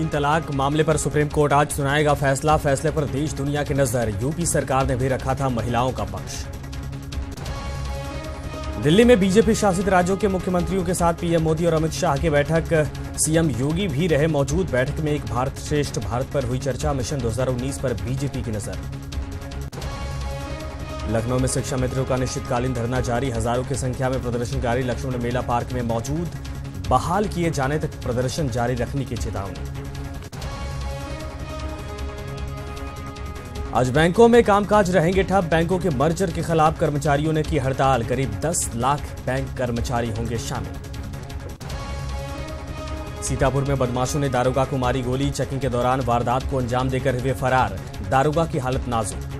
तीन तलाक मामले पर सुप्रीम कोर्ट आज सुनाएगा फैसला। फैसले पर देश दुनिया की नजर। यूपी सरकार ने भी रखा था महिलाओं का पक्ष। दिल्ली में बीजेपी शासित राज्यों के मुख्यमंत्रियों के साथ पीएम मोदी और अमित शाह की बैठक। सीएम योगी भी रहे मौजूद। बैठक में एक भारत श्रेष्ठ भारत पर हुई चर्चा। मिशन 2019 पर बीजेपी की नजर। लखनऊ में शिक्षा मित्रों का अनिश्चितकालीन धरना जारी। हजारों की संख्या में प्रदर्शनकारी लक्ष्मण मेला पार्क में मौजूद। बहाल किए जाने तक प्रदर्शन जारी रखने की चेतावनी। आज बैंकों में कामकाज रहेंगे ठप। बैंकों के मर्जर के खिलाफ कर्मचारियों ने की हड़ताल। करीब 10 लाख बैंक कर्मचारी होंगे शामिल। सीतापुर में बदमाशों ने दारोगा को मारी गोली। चेकिंग के दौरान वारदात को अंजाम देकर हुए फरार। दारोगा की हालत नाजुक।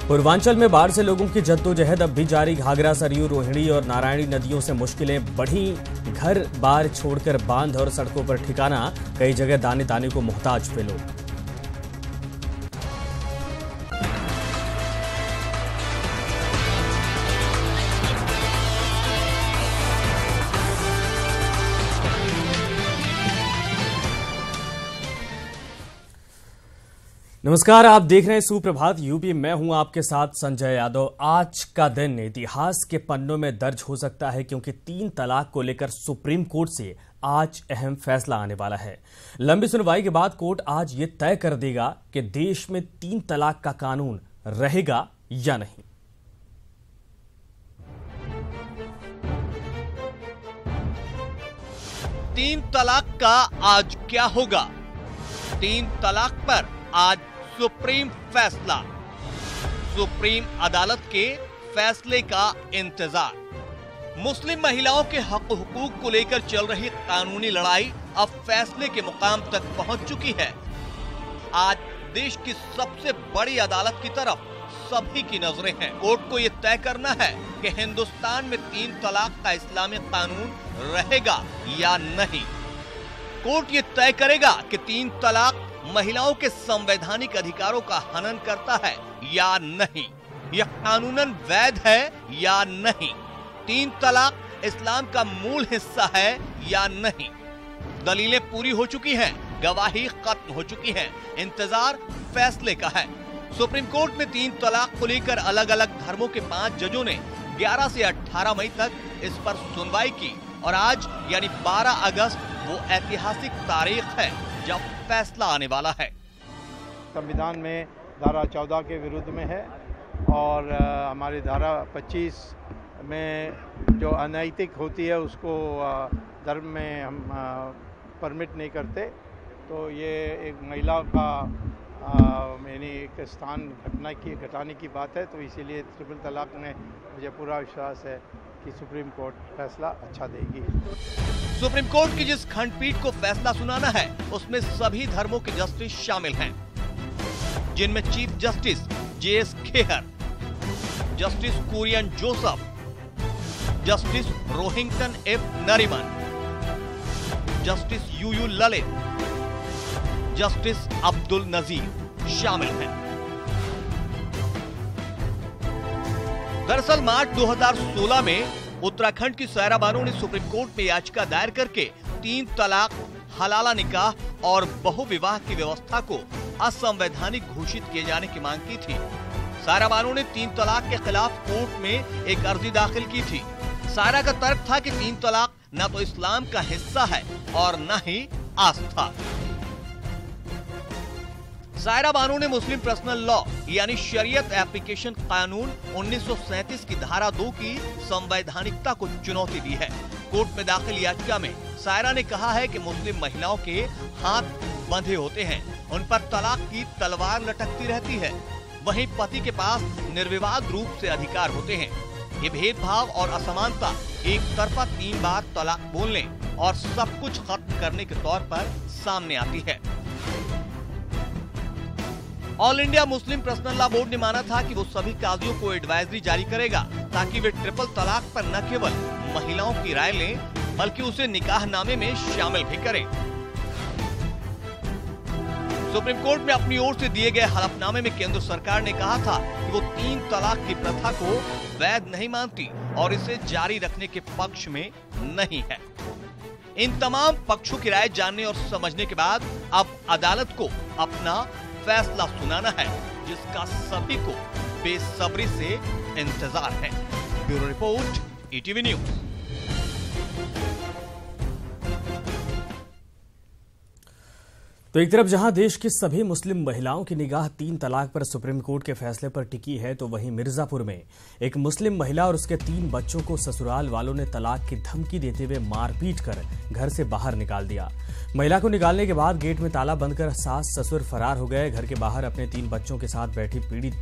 पूर्वांचल में बाढ़ से लोगों की जद्दोजहद अब भी जारी। घाघरा, सरयू, रोहिणी और नारायणी नदियों से मुश्किलें बढ़ी। घर बार छोड़कर बांध और सड़कों पर ठिकाना। कई जगह दाने दाने को मोहताज हुए लोग। नमस्कार, आप देख रहे हैं सुप्रभात यूपी। मैं हूं आपके साथ संजय यादव। आज का दिन इतिहास के पन्नों में दर्ज हो सकता है क्योंकि 3 तलाक को लेकर सुप्रीम कोर्ट से आज अहम फैसला आने वाला है। लंबी सुनवाई के बाद कोर्ट आज ये तय कर देगा कि देश में 3 तलाक का कानून रहेगा या नहीं। तीन तलाक का आज क्या होगा? 3 तलाक पर आज सुप्रीम फैसला। सुप्रीम अदालत के फैसले का इंतजार। मुस्लिम महिलाओं के हक हुकूक को लेकर चल रही कानूनी लड़ाई अब फैसले के मुकाम तक पहुंच चुकी है। आज देश की सबसे बड़ी अदालत की तरफ सभी की नजरें हैं। कोर्ट को यह तय करना है कि हिंदुस्तान में 3 तलाक का इस्लामी कानून रहेगा या नहीं। कोर्ट ये तय करेगा कि 3 तलाक महिलाओं के संवैधानिक अधिकारों का हनन करता है या नहीं, यह कानूनन वैध है या नहीं, 3 तलाक इस्लाम का मूल हिस्सा है या नहीं। दलीलें पूरी हो चुकी हैं, गवाही खत्म हो चुकी है, इंतजार फैसले का है। सुप्रीम कोर्ट में 3 तलाक को लेकर अलग अलग धर्मों के 5 जजों ने 11 से 18 मई तक इस पर सुनवाई की और आज यानी 12 अगस्त वो ऐतिहासिक तारीख है जब फैसला आने वाला है। संविधान में धारा 14 के विरुद्ध में है और हमारी धारा 25 में जो अनैतिक होती है उसको धर्म में हम परमिट नहीं करते। तो ये एक महिला का यानी एक स्थान घटाने की बात है। तो इसीलिए ट्रिपल तलाक में मुझे पूरा विश्वास है कि सुप्रीम कोर्ट फैसला अच्छा देगी। सुप्रीम कोर्ट की जिस खंडपीठ को फैसला सुनाना है उसमें सभी धर्मों के जस्टिस शामिल हैं, जिनमें chief justice J S Khehar, justice Kurian Joseph, justice Rohinton F Nariman, justice U U Lalit, justice Abdul Nazeer शामिल हैं। दरअसल मार्च 2016 में उत्तराखंड की सायरा बानो ने सुप्रीम कोर्ट में याचिका दायर करके 3 तलाक, हलाला निकाह और बहुविवाह की व्यवस्था को असंवैधानिक घोषित किए जाने की मांग की थी। सायरा बानो ने 3 तलाक के खिलाफ कोर्ट में एक अर्जी दाखिल की थी। सायरा का तर्क था कि 3 तलाक न तो इस्लाम का हिस्सा है और न ही आस्था। सायरा बानो ने मुस्लिम पर्सनल लॉ यानी शरीयत एप्लीकेशन कानून 1937 की धारा 2 की संवैधानिकता को चुनौती दी है। कोर्ट में दाखिल याचिका में सायरा ने कहा है कि मुस्लिम महिलाओं के हाथ बंधे होते हैं, उन पर तलाक की तलवार लटकती रहती है, वहीं पति के पास निर्विवाद रूप से अधिकार होते हैं। ये भेदभाव और असमानता एक तरफा 3 बार तलाक बोलने और सब कुछ खत्म करने के तौर पर सामने आती है। All India Muslim personal law board ने माना था कि वो सभी काजियों को एडवाइजरी जारी करेगा ताकि वे ट्रिपल तलाक पर न केवल महिलाओं की राय लें बल्कि उसे निकाहनामे में शामिल भी करें। सुप्रीम कोर्ट में अपनी ओर से दिए गए हलफनामे में केंद्र सरकार ने कहा था कि वो 3 तलाक की प्रथा को वैध नहीं मानती और इसे जारी रखने के पक्ष में नहीं है। इन तमाम पक्षों की राय जानने और समझने के बाद अब अदालत को अपना फैसला सुनाना है, जिसका सभी को बेसब्री से इंतजार है। Bureau report, ETV news. तो एक तरफ जहां देश की सभी मुस्लिम महिलाओं की निगाह 3 तलाक पर सुप्रीम कोर्ट के फैसले पर टिकी है, तो वहीं मिर्जापुर में एक मुस्लिम महिला और उसके 3 बच्चों को ससुराल वालों ने तलाक की धमकी देते हुए मारपीट कर घर से बाहर निकाल दिया। महिला को निकालने के बाद गेट में ताला बंद कर सास ससुर फरार हो गए। घर के बाहर अपने 3 बच्चों के साथ बैठी पीड़ित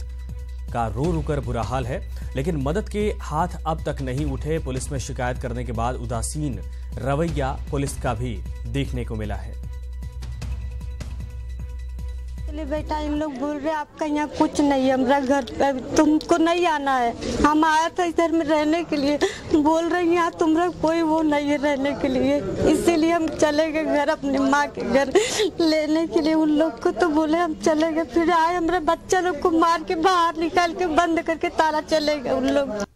का रो कर बुरा हाल है, लेकिन मदद के हाथ अब तक नहीं उठे। पुलिस में शिकायत करने के बाद उदासीन रवैया पुलिस का भी देखने को मिला है। चलिए बेटा, इन लोग बोल रहे आपका यहाँ कुछ नहीं है, हमारा घर पे तुमको नहीं आना है। हम आया था इधर में रहने के लिए, बोल रहे यहाँ तुम्हारा कोई वो नहीं है रहने के लिए, इसीलिए हम चले गए घर अपनी माँ के घर लेने के लिए। उन लोग को तो बोले हम चले गए, फिर आए हमारे बच्चा लोग को मार के बाहर निकाल के बंद करके ताला चले गए उन लोग।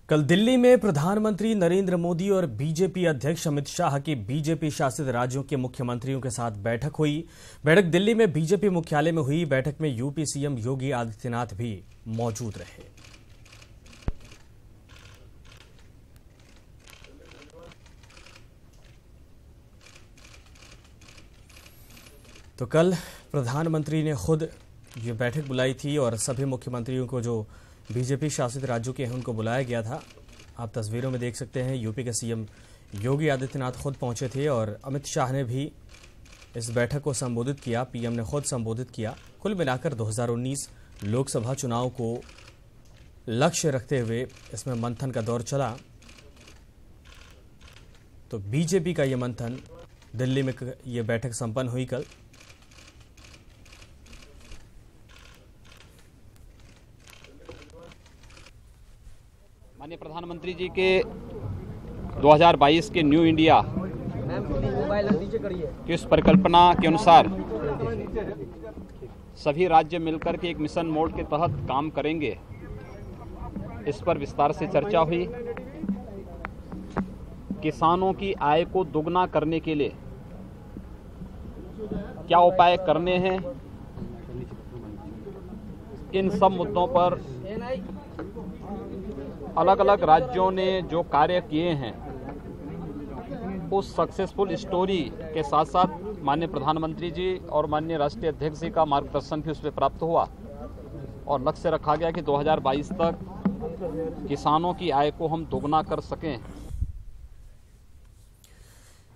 कल दिल्ली में प्रधानमंत्री नरेंद्र मोदी और बीजेपी अध्यक्ष अमित शाह की बीजेपी शासित राज्यों के मुख्यमंत्रियों के साथ बैठक हुई। बैठक दिल्ली में बीजेपी मुख्यालय में हुई। बैठक में यूपी सीएम योगी आदित्यनाथ भी मौजूद रहे। तो कल प्रधानमंत्री ने खुद ये बैठक बुलाई थी और सभी मुख्यमंत्रियों को जो बीजेपी शासित राज्यों के हैं उनको बुलाया गया था। आप तस्वीरों में देख सकते हैं यूपी के सीएम योगी आदित्यनाथ खुद पहुंचे थे और अमित शाह ने भी इस बैठक को संबोधित किया। पीएम ने खुद संबोधित किया। कुल मिलाकर 2019 लोकसभा चुनाव को लक्ष्य रखते हुए इसमें मंथन का दौर चला। तो बीजेपी का ये मंथन दिल्ली में ये बैठक संपन्न हुई कल। माननीय प्रधानमंत्री जी के 2022 के न्यू इंडिया की उस परिकल्पना के अनुसार सभी राज्य मिलकर के एक मिशन मोड के तहत काम करेंगे, इस पर विस्तार से चर्चा हुई। किसानों की आय को दुगना करने के लिए क्या उपाय करने हैं, इन सब मुद्दों पर अलग अलग राज्यों ने जो कार्य किए हैं उस सक्सेसफुल स्टोरी के साथ साथ माननीय प्रधानमंत्री जी और माननीय राष्ट्रीय अध्यक्ष जी का मार्गदर्शन भी उसमें प्राप्त हुआ और लक्ष्य रखा गया कि 2022 तक किसानों की आय को हम दोगुना कर सकें।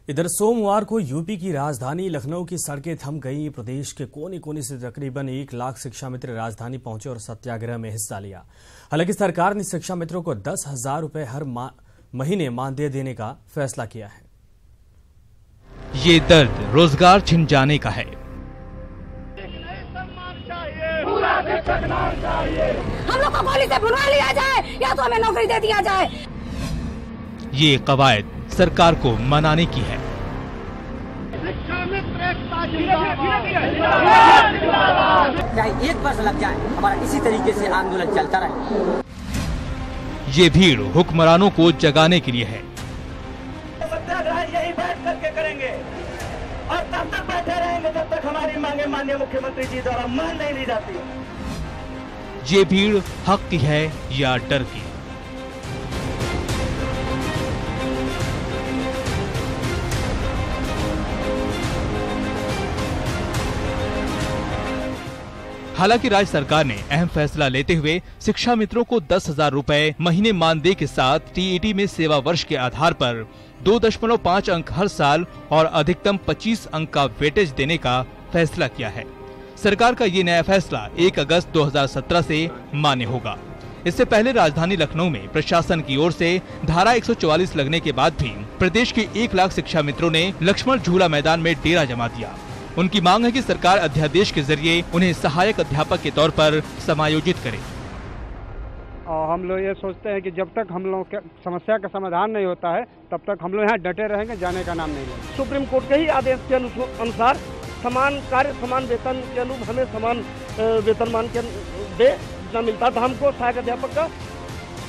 इधर सोमवार को यूपी की राजधानी लखनऊ की सड़कें थम गई। प्रदेश के कोने कोने से तकरीबन 1 लाख शिक्षा मित्र राजधानी पहुंचे और सत्याग्रह में हिस्सा लिया। हालांकि सरकार ने शिक्षा मित्रों को 10,000 रुपए हर महीने मानदेय देने का फैसला किया है। ये दर्द रोजगार छिन जाने का है। हम लोग को गोली से भुनवा लिया जाए या तो हमें नौकरी दे दिया जाए। ये कवायद सरकार को मनाने की है। चाहे 1 वर्ष लग जाए, हमारा इसी तरीके से आंदोलन चलता रहे। ये भीड़ हुक्मरानों को जगाने के लिए है। सत्याग्रह यही बैठ करके करेंगे और तब तक बैठे रहेंगे जब तक हमारी मांगे माननीय मुख्यमंत्री जी द्वारा मान नहीं ली जाती। ये भीड़ हक की है या डर की? हालांकि राज्य सरकार ने अहम फैसला लेते हुए शिक्षा मित्रों को 10,000 रुपए महीने मानदेय के साथ टीईटी में सेवा वर्ष के आधार पर 2.5 अंक हर साल और अधिकतम 25 अंक का वेटेज देने का फैसला किया है। सरकार का ये नया फैसला 1 अगस्त 2017 से मान्य होगा। इससे पहले राजधानी लखनऊ में प्रशासन की ओर से धारा 144 लगने के बाद भी प्रदेश के 1 लाख शिक्षा मित्रों ने लक्ष्मण झूला मैदान में डेरा जमा दिया। उनकी मांग है कि सरकार अध्यादेश के जरिए उन्हें सहायक अध्यापक के तौर पर समायोजित करे। हम लोग ये सोचते हैं कि जब तक हम लोग समस्या का समाधान नहीं होता है तब तक हम लोग यहाँ डटे रहेंगे, जाने का नाम नहीं लेंगे। सुप्रीम कोर्ट के ही आदेश के अनुसार समान कार्य समान वेतन के अनुरूप हमें समान वेतनमान के दे जितना मिलता था हमको सहायक अध्यापक का।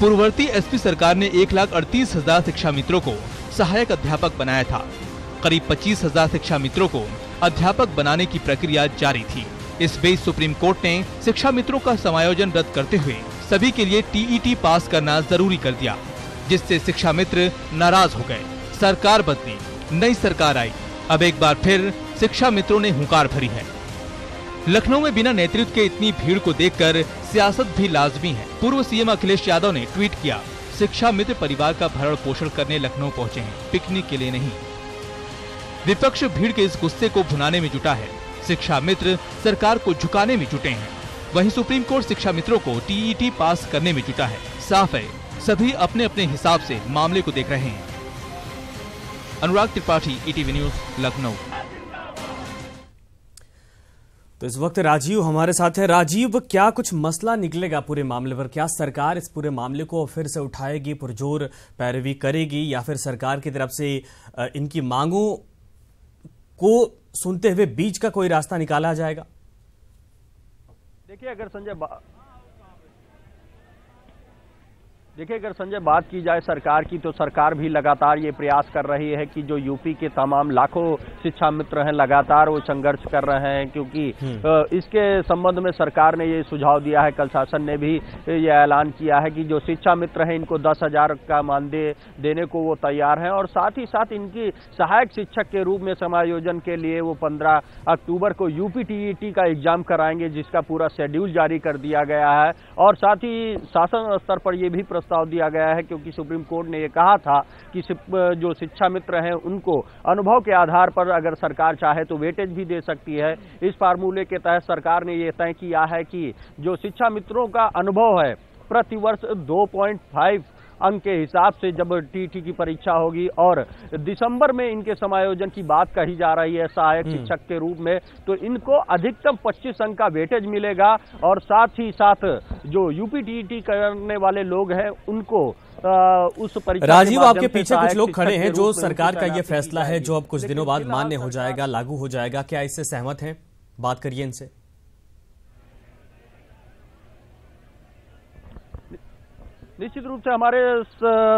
पूर्ववर्ती एसपी सरकार ने 1,38,000 शिक्षा मित्रों को सहायक अध्यापक बनाया था। करीब 25,000 शिक्षा मित्रों को अध्यापक बनाने की प्रक्रिया जारी थी। इस बीच सुप्रीम कोर्ट ने शिक्षा मित्रों का समायोजन रद्द करते हुए सभी के लिए टीईटी पास करना जरूरी कर दिया, जिससे शिक्षा मित्र नाराज हो गए। सरकार बदली, नई सरकार आई, अब एक बार फिर शिक्षा मित्रों ने हुंकार भरी है। लखनऊ में बिना नेतृत्व के इतनी भीड़ को देखकर सियासत भी लाजमी है। पूर्व सीएम अखिलेश यादव ने ट्वीट किया, शिक्षा मित्र परिवार का भरण पोषण करने लखनऊ पहुंचे हैं, पिकनिक के लिए नहीं। विपक्ष भीड़ के इस गुस्से को भुनाने में जुटा है। शिक्षा मित्र सरकार को झुकाने में जुटे हैं। वहीं सुप्रीम कोर्ट शिक्षा मित्रों को टीईटी पास करने में जुटा है। साफ है, सभी अपने अपने हिसाब से मामले को देख रहे हैं। Anurag Tripathi, ETV news, Lucknow. तो इस वक्त राजीव हमारे साथ है। राजीव, क्या कुछ मसला निकलेगा पूरे मामले पर? क्या सरकार इस पूरे मामले को फिर से उठाएगी, पुरजोर पैरवी करेगी, या फिर सरकार की तरफ से इनकी मांगों को सुनते हुए बीच का कोई रास्ता निकाला जाएगा? देखिए, अगर संजय बात की जाए सरकार की, तो सरकार भी लगातार ये प्रयास कर रही है कि जो यूपी के तमाम लाखों शिक्षा मित्र हैं लगातार वो संघर्ष कर रहे हैं, क्योंकि इसके संबंध में सरकार ने ये सुझाव दिया है। कल शासन ने भी ये ऐलान किया है कि जो शिक्षा मित्र हैं इनको 10,000 का मानदेय देने को वो तैयार हैं, और साथ ही साथ इनकी सहायक शिक्षक के रूप में समायोजन के लिए वो 15 अक्टूबर को यूपी टीईटी का एग्जाम कराएंगे, जिसका पूरा शेड्यूल जारी कर दिया गया है। और साथ ही शासन स्तर पर यह भी प्रस्ताव दिया गया है, क्योंकि सुप्रीम कोर्ट ने ये कहा था कि जो शिक्षा मित्र हैं उनको अनुभव के आधार पर अगर सरकार चाहे तो वेटेज भी दे सकती है। इस फार्मूले के तहत सरकार ने ये तय किया है कि जो शिक्षा मित्रों का अनुभव है प्रतिवर्ष 2.5 अंक के हिसाब से जब टीटी की परीक्षा होगी, और दिसंबर में इनके समायोजन की बात कही जा रही है सहायक शिक्षक के रूप में, तो इनको अधिकतम 25 अंक का वेटेज मिलेगा। और साथ ही साथ जो यूपी टीटी करने वाले लोग हैं उनको उस परीक्षा। राजीव, आपके पीछे कुछ लोग खड़े हैं जो सरकार का ये फैसला है जो अब कुछ दिनों बाद मान्य हो जाएगा, लागू हो जाएगा, क्या इससे सहमत हैं? बात करिए इनसे। निश्चित रूप से हमारे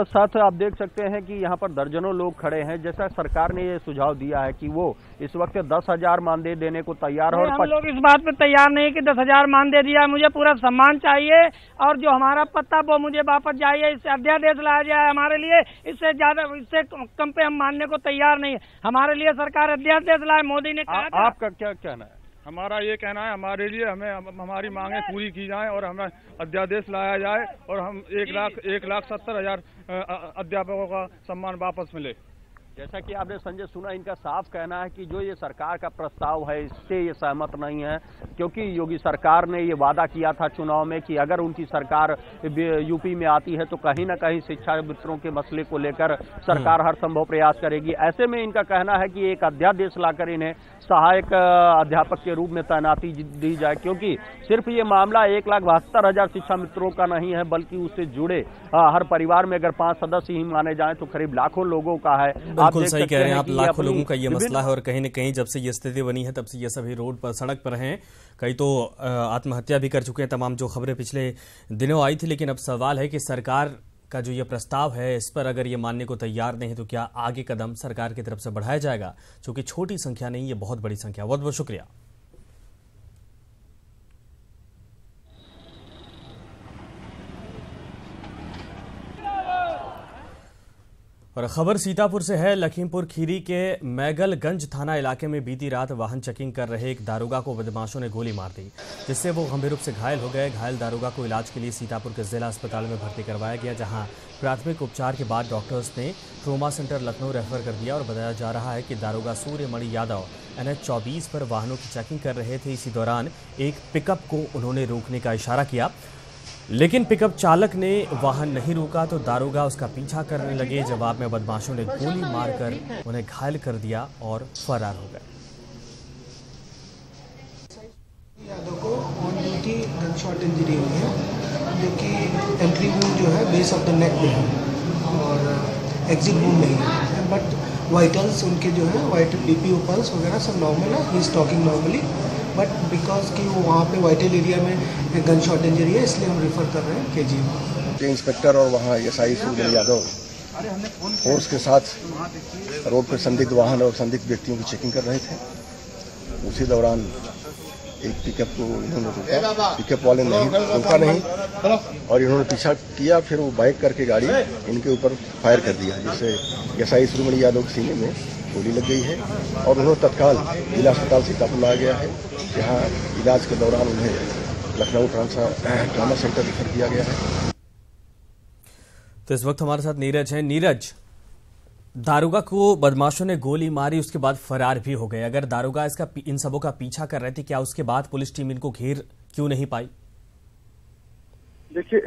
साथ आप देख सकते हैं कि यहाँ पर दर्जनों लोग खड़े हैं। जैसा सरकार ने ये सुझाव दिया है कि वो इस वक्त 10,000 मानदेय देने को तैयार है, और हम लोग इस बात पे तैयार नहीं कि 10,000 मानदेय दिया। मुझे पूरा सम्मान चाहिए, और जो हमारा पत्ता वो मुझे वापस चाहिए। इससे अध्यादेश लाया जाए हमारे लिए, इससे ज्यादा, इससे कम पे हम मानने को तैयार नहीं है। हमारे लिए सरकार अध्यादेश लाए, मोदी ने कहा। आपका क्या कहना है? हमारा ये कहना है, हमारे लिए हमारी मांगें पूरी की जाएं और हमें अध्यादेश लाया जाए, और हम 1,70,000 अध्यापकों का सम्मान वापस मिले। जैसा कि आपने संजय सुना, इनका साफ कहना है कि जो ये सरकार का प्रस्ताव है इससे ये सहमत नहीं है, क्योंकि योगी सरकार ने ये वादा किया था चुनाव में कि अगर उनकी सरकार यूपी में आती है तो कहीं ना कहीं शिक्षा मित्रों के मसले को लेकर सरकार हर संभव प्रयास करेगी। ऐसे में इनका कहना है कि एक अध्यादेश लाकर इन्हें सहायक अध्यापक के रूप में तैनाती दी जाए, क्योंकि सिर्फ ये मामला 1,72,000 शिक्षा मित्रों का नहीं है, बल्कि उससे जुड़े हर परिवार में अगर 5 सदस्य ही माने जाएं तो करीब लाखों लोगों का है। बिल्कुल सही कह रहे हैं आप, लाखों लोगों का ये मसला है, और कहीं न कहीं जब से ये स्थिति बनी है तब से ये सभी रोड पर, सड़क पर हैं। कई तो आत्महत्या भी कर चुके हैं, तमाम जो खबरें पिछले दिनों आई थी। लेकिन अब सवाल है कि सरकार का जो ये प्रस्ताव है इस पर अगर ये मानने को तैयार नहीं तो क्या आगे कदम सरकार की तरफ से बढ़ाया जाएगा? क्योंकि छोटी संख्या नहीं, ये बहुत बड़ी संख्या। बहुत बहुत शुक्रिया। और खबर सीतापुर से है। लखीमपुर खीरी के मैगलगंज थाना इलाके में बीती रात वाहन चेकिंग कर रहे एक दारोगा को बदमाशों ने गोली मार दी, जिससे वो गंभीर रूप से घायल हो गए। घायल दारोगा को इलाज के लिए सीतापुर के जिला अस्पताल में भर्ती करवाया गया, जहां प्राथमिक उपचार के बाद डॉक्टर्स ने ट्रोमा सेंटर लखनऊ रेफर कर दिया। और बताया जा रहा है कि दारोगा सूर्यमणि यादव NH 24 पर वाहनों की चेकिंग कर रहे थे। इसी दौरान एक पिकअप को उन्होंने रोकने का इशारा किया, लेकिन पिकअप चालक ने वाहन नहीं रोका तो दारोगा उसका पीछा करने लगे। जवाब में बदमाशों ने गोली मारकर उन्हें घायल कर दिया और फरार हो गए। यादव को on duty gun shot injury हुई है, जो कि एंट्री वूंड जो है बेस ऑफ द नेक में है और एग्जिट वूंड नहीं है, बट वाइटल्स उनके जो है वाइटल BP पल्स वगैरह सब नॉर्मल है। He is talking normally, but because कि वो वहाँ पे वाइटल एरिया में गन शॉट इंजरी है, इसलिए हम रेफर कर रहे हैं KG। इंस्पेक्टर और वहाँ SI सूर्य यादव फोर्स के साथ रोड पर संदिग्ध वाहन और संदिग्ध व्यक्तियों की चेकिंग कर रहे थे। उसी दौरान एक पिकअप को इन्होंने रोका, पिकअप वाले रोका नहीं और इन्होंने पीछा किया, फिर वो बाइक करके गाड़ी इनके ऊपर फायर कर दिया, जिससे एसआई सुरमणि यादव के सीने में गोली लग गई है और उन्होंने तत्काल जिला अस्पताल सीतापुर लाया गया है, जहां इलाज के दौरान उन्हें लखनऊ ट्रामा सेंटर रेफर किया गया है। तो इस वक्त हमारे साथ नीरज हैं। नीरज, दारोगा को बदमाशों ने गोली मारी, उसके बाद फरार भी हो गए। अगर दारोगा इन सबों का पीछा कर रहे थे, क्या उसके बाद पुलिस टीम इनको घेर क्यों नहीं पाई? देखिए,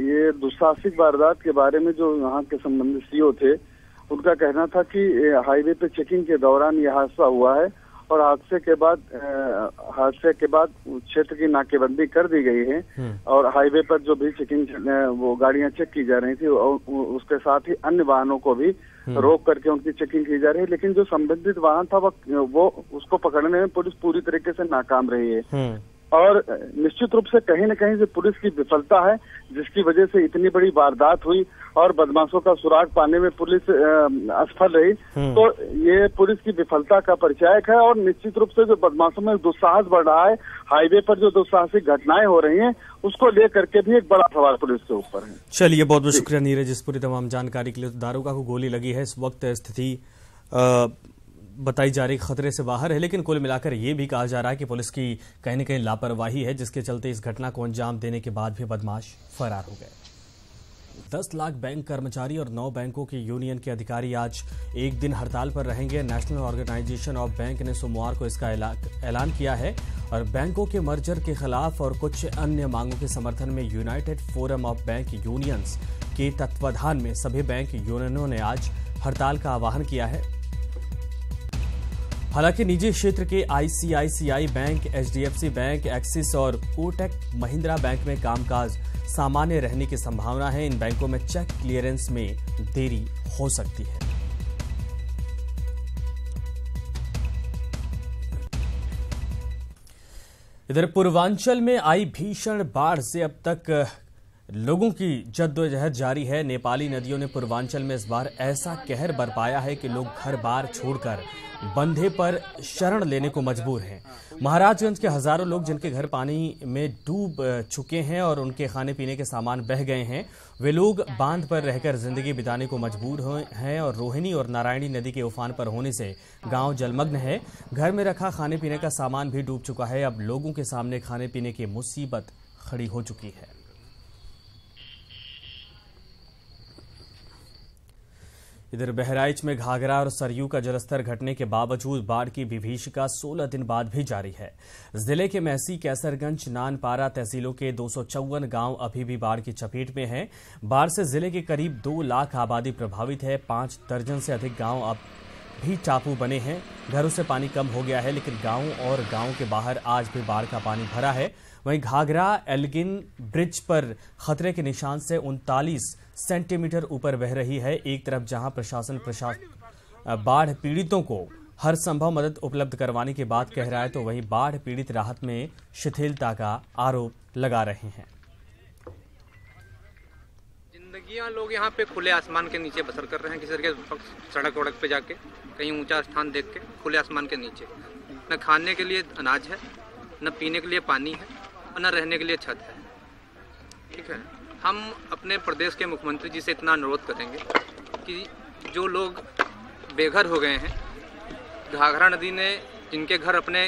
ये दुस्साहसिक वारदात के बारे में जो यहाँ के संबंधित सीओ थे, उनका कहना था कि हाईवे पे चेकिंग के दौरान यह हादसा हुआ है और हादसे के बाद क्षेत्र की नाकेबंदी कर दी गई है और हाईवे पर जो भी चेकिंग वो गाड़ियां चेक की जा रही थी और उसके साथ ही अन्य वाहनों को भी रोक करके उनकी चेकिंग की जा रही है। लेकिन जो संबंधित वाहन था वो उसको पकड़ने में पुलिस पूरी तरीके से नाकाम रही है और निश्चित रूप से कहीं न कहीं से पुलिस की विफलता है, जिसकी वजह से इतनी बड़ी वारदात हुई और बदमाशों का सुराग पाने में पुलिस असफल रही। तो ये पुलिस की विफलता का परिचायक है और निश्चित रूप से जो बदमाशों में दुस्साहस बढ़ रहा है, हाईवे पर जो दुस्साहसिक घटनाएं हो रही हैं, उसको लेकर के भी एक बड़ा सवाल पुलिस के ऊपर है। चलिए, बहुत बहुत शुक्रिया नीरज इस पूरी तमाम जानकारी के लिए। दारोगा को गोली लगी है, इस वक्त स्थिति बताई जा रही खतरे से बाहर है, लेकिन कुल मिलाकर यह भी कहा जा रहा है कि पुलिस की कहीं न कहीं लापरवाही है, जिसके चलते इस घटना को अंजाम देने के बाद भी बदमाश फरार हो गए। 10 लाख बैंक कर्मचारी और 9 बैंकों के यूनियन के अधिकारी आज एक दिन हड़ताल पर रहेंगे। नेशनल ऑर्गेनाइजेशन ऑफ बैंक ने सोमवार को इसका ऐलान किया है और बैंकों के मर्जर के खिलाफ और कुछ अन्य मांगों के समर्थन में United forum of bank unions के तत्वाधान में सभी बैंक यूनियनों ने आज हड़ताल का आह्वान किया है। हालांकि निजी क्षेत्र के ICICI bank, HDFC bank, axis और कोटक महिंद्रा बैंक में कामकाज सामान्य रहने की संभावना है। इन बैंकों में चेक क्लियरेंस में देरी हो सकती है। इधर पूर्वांचल में आई भीषण बाढ़ से अब तक लोगों की जद्दोजहद जारी है। नेपाली नदियों ने पूर्वांचल में इस बार ऐसा कहर बरपाया है कि लोग घर बार छोड़कर बंधे पर शरण लेने को मजबूर हैं। महाराजगंज के हजारों लोग जिनके घर पानी में डूब चुके हैं और उनके खाने पीने के सामान बह गए हैं, वे लोग बांध पर रहकर जिंदगी बिताने को मजबूर हैं और रोहिणी और नारायणी नदी के उफान पर होने से गांव जलमग्न है। घर में रखा खाने पीने का सामान भी डूब चुका है। अब लोगों के सामने खाने पीने की मुसीबत खड़ी हो चुकी है। इधर बहराइच में घाघरा और सरयू का जलस्तर घटने के बावजूद बाढ़ की विभीषिका 16 दिन बाद भी जारी है। जिले के महसी, कैसरगंज, नानपारा तहसीलों के 254 गांव अभी भी बाढ़ की चपेट में हैं। बाढ़ से जिले के करीब 2 लाख आबादी प्रभावित है। 5 दर्जन से अधिक गांव अब भी टापू बने हैं। घरों से पानी कम हो गया है, लेकिन गांव और गांव के बाहर आज भी बाढ़ का पानी भरा है। वहीं घाघरा एल्गिन ब्रिज पर खतरे के निशान से 39 सेंटीमीटर ऊपर बह रही है। एक तरफ जहां प्रशासन बाढ़ पीड़ितों को हर संभव मदद उपलब्ध करवाने की बात कह रहा है, तो वहीं बाढ़ पीड़ित राहत में शिथिलता का आरोप लगा रहे हैं। जिंदगियां लोग यहाँ पे खुले आसमान के नीचे बसर कर रहे हैं, किसी तरह सड़क वड़क पे जाके कहीं ऊंचा स्थान देख के खुले आसमान के नीचे। न खाने के लिए अनाज है, न पीने के लिए पानी है और न रहने के लिए छत है। ठीक है, हम अपने प्रदेश के मुख्यमंत्री जी से इतना अनुरोध करेंगे कि जो लोग बेघर हो गए हैं, घाघरा नदी ने जिनके घर अपने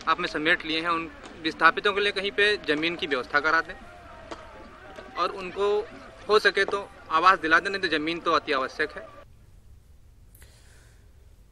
आप में समेट लिए हैं, उन विस्थापितों के लिए कहीं पे ज़मीन की व्यवस्था करा दें और उनको हो सके तो आवास दिला दें, नहीं तो ज़मीन तो अति आवश्यक है।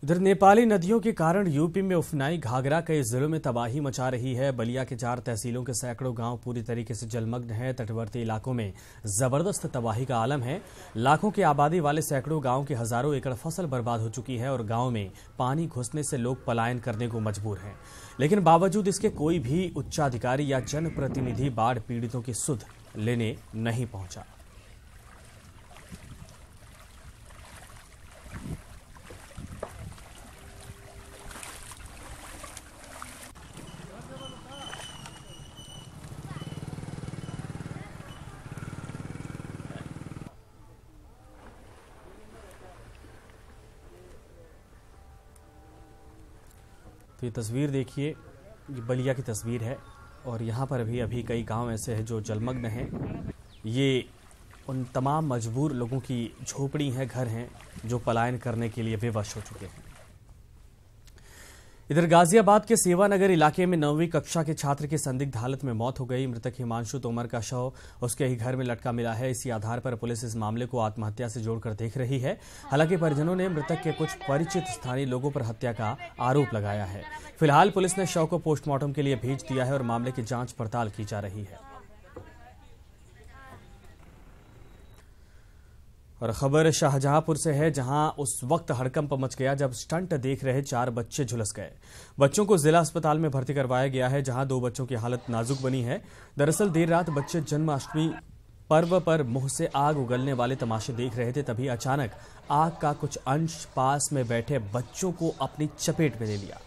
इधर नेपाली नदियों के कारण यूपी में उफनाई घाघरा कई जिलों में तबाही मचा रही है। बलिया के 4 तहसीलों के सैकड़ों गांव पूरी तरीके से जलमग्न हैं। तटवर्ती इलाकों में जबरदस्त तबाही का आलम है। लाखों की आबादी वाले सैकड़ों गांव की हजारों एकड़ फसल बर्बाद हो चुकी है और गांव में पानी घुसने से लोग पलायन करने को मजबूर हैं। लेकिन बावजूद इसके कोई भी उच्चाधिकारी या जनप्रतिनिधि बाढ़ पीड़ितों की सुध लेने नहीं पहुंचा। तो ये तस्वीर देखिए, ये बलिया की तस्वीर है और यहाँ पर अभी कई गांव ऐसे हैं जो जलमग्न हैं। ये उन तमाम मजबूर लोगों की झोपड़ी हैं, घर हैं जो पलायन करने के लिए विवश हो चुके हैं। इधर गाजियाबाद के सेवानगर इलाके में 9वीं कक्षा के छात्र की संदिग्ध हालत में मौत हो गई। मृतक हिमांशु तोमर का शव उसके ही घर में लटका मिला है। इसी आधार पर पुलिस इस मामले को आत्महत्या से जोड़कर देख रही है। हालांकि परिजनों ने मृतक के कुछ परिचित स्थानीय लोगों पर हत्या का आरोप लगाया है। फिलहाल पुलिस ने शव को पोस्टमार्टम के लिए भेज दिया है और मामले की जांच पड़ताल की जा रही है। और खबर शाहजहांपुर से है, जहां उस वक्त हड़कंप मच गया जब स्टंट देख रहे 4 बच्चे झुलस गए। बच्चों को जिला अस्पताल में भर्ती करवाया गया है, जहां 2 बच्चों की हालत नाजुक बनी है। दरअसल देर रात बच्चे जन्माष्टमी पर्व पर मुंह से आग उगलने वाले तमाशे देख रहे थे, तभी अचानक आग का कुछ अंश पास में बैठे बच्चों को अपनी चपेट में ले लिया।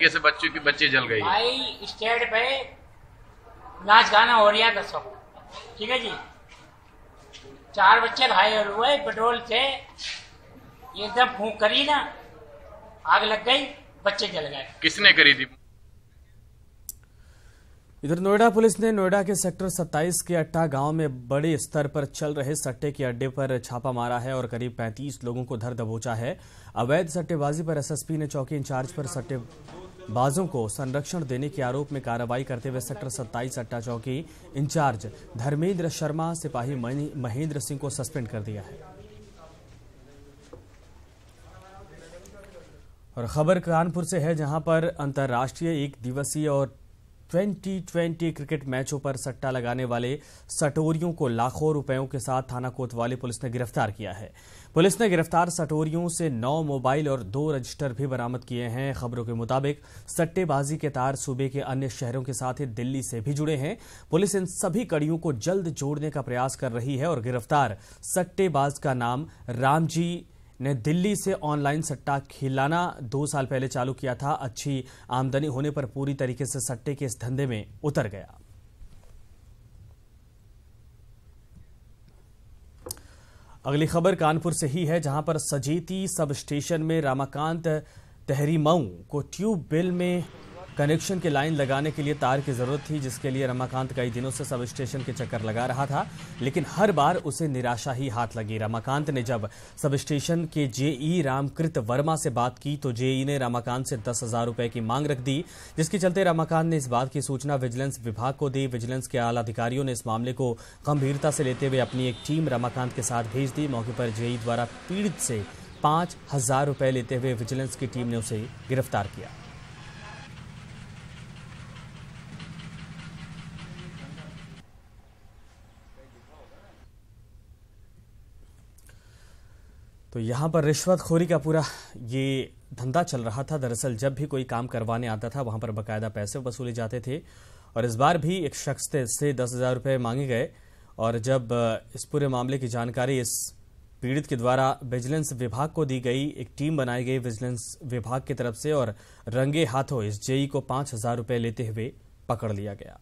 कैसे बच्चे जल गए? भाई स्टेज पे नाच गाना हो रहा था सब, ठीक है जी। 4 बच्चे घायल हुए, पेट्रोल से एकदम फूंक करी ना, आग लग गई, बच्चे जल गए। किसने करी थी? इधर नोएडा पुलिस ने नोएडा के सेक्टर 27 के अट्टा गांव में बड़े स्तर पर चल रहे सट्टे के अड्डे पर छापा मारा है और करीब 35 लोगों को धर दबोचा है। अवैध सट्टेबाजी पर एसएसपी ने चौकी इंचार्ज पर सट्टेबाजों को संरक्षण देने के आरोप में कार्रवाई करते हुए सेक्टर 27 अट्टा चौकी इंचार्ज धर्मेंद्र शर्मा, सिपाही महेंद्र सिंह को सस्पेंड कर दिया है। और खबर कानपुर से है, जहां पर अंतर्राष्ट्रीय 1 दिवसीय और 2020 क्रिकेट मैचों पर सट्टा लगाने वाले सटोरियों को लाखों रुपयों के साथ थाना कोतवाली पुलिस ने गिरफ्तार किया है। पुलिस ने गिरफ्तार सटोरियों से 9 मोबाइल और 2 रजिस्टर भी बरामद किए हैं। खबरों के मुताबिक सट्टेबाजी के तार सूबे के अन्य शहरों के साथ ही दिल्ली से भी जुड़े हैं। पुलिस इन सभी कड़ियों को जल्द जोड़ने का प्रयास कर रही है और गिरफ्तार सट्टेबाज का नाम रामजी ने दिल्ली से ऑनलाइन सट्टा खिलाना 2 साल पहले चालू किया था। अच्छी आमदनी होने पर पूरी तरीके से सट्टे के इस धंधे में उतर गया। अगली खबर कानपुर से ही है, जहां पर सजेती सब स्टेशन में रमाकांत तहरीमऊ को ट्यूब बिल में कनेक्शन की लाइन लगाने के लिए तार की जरूरत थी, जिसके लिए रमाकांत कई दिनों से सब स्टेशन के चक्कर लगा रहा था, लेकिन हर बार उसे निराशा ही हाथ लगी। रमाकांत ने जब सब स्टेशन के जेई रामकृत वर्मा से बात की तो जेई ने रमाकांत से 10,000 रुपए की मांग रख दी, जिसके चलते रमाकांत ने इस बात की सूचना विजिलेंस विभाग को दी। विजिलेंस के आला अधिकारियों ने इस मामले को गंभीरता से लेते हुए अपनी एक टीम रमाकांत के साथ भेज दी। मौके पर जेई द्वारा पीड़ित से 5,000 रुपए लेते हुए विजिलेंस की टीम ने उसे गिरफ्तार किया। तो यहाँ पर रिश्वतखोरी का पूरा ये धंधा चल रहा था। दरअसल जब भी कोई काम करवाने आता था वहां पर बकायदा पैसे वसूले जाते थे और इस बार भी एक शख्स से 10,000 रुपये मांगे गए और जब इस पूरे मामले की जानकारी इस पीड़ित के द्वारा विजिलेंस विभाग को दी गई, एक टीम बनाई गई विजिलेंस विभाग की तरफ से और रंगे हाथों इस जेई को 5,000 रुपये लेते हुए पकड़ लिया गया।